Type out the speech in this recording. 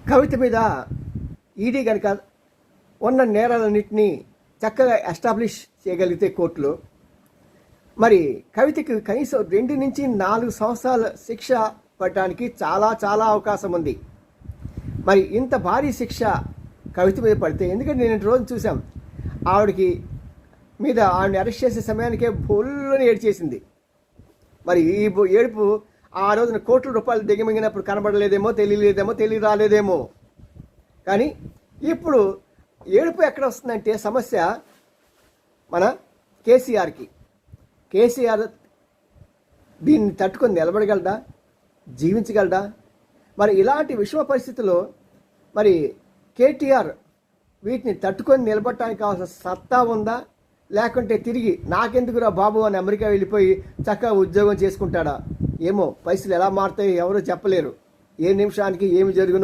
కవిత మీద ఈడీ కనుక ఉన్న నేరాలన్నింటినీ చక్కగా ఎస్టాబ్లిష్ చేయగలిగితే కోర్టులో, మరి కవితకి కనీసం 2 నుంచి 4 సంవత్సరాల శిక్ష పడటానికి చాలా చాలా అవకాశం ఉంది. మరి ఇంత భారీ శిక్ష కవిత మీద పడితే, ఎందుకంటే నేను రోజు చూసాం ఆవిడని అరెస్ట్ చేసే సమయానికే బొల్లని ఏడ్చేసింది. మరి ఈ ఏడుపు ఆ రోజున కోట్ల రూపాయలు దిగమింగినప్పుడు కనబడలేదేమో, తెలియ రాలేదేమో. కానీ ఇప్పుడు ఏడుపు ఎక్కడ వస్తుందంటే సమస్య మన కేసీఆర్ దీన్ని తట్టుకొని నిలబడగలడా, జీవించగలడా? మరి ఇలాంటి విషమ పరిస్థితుల్లో మరి కేటీఆర్ వీటిని తట్టుకొని నిలబడటానికి కావాల్సిన సత్తా ఉందా, లేకుంటే తిరిగి నాకెందుకురా బాబు అని అమెరికా వెళ్ళిపోయి చక్కగా ఉద్యోగం చేసుకుంటాడా? ఏమో, పరిస్థితులు ఎలా మారుతాయో ఎవరూ చెప్పలేరు. ఏ నిమిషానికి ఏమి జరుగునో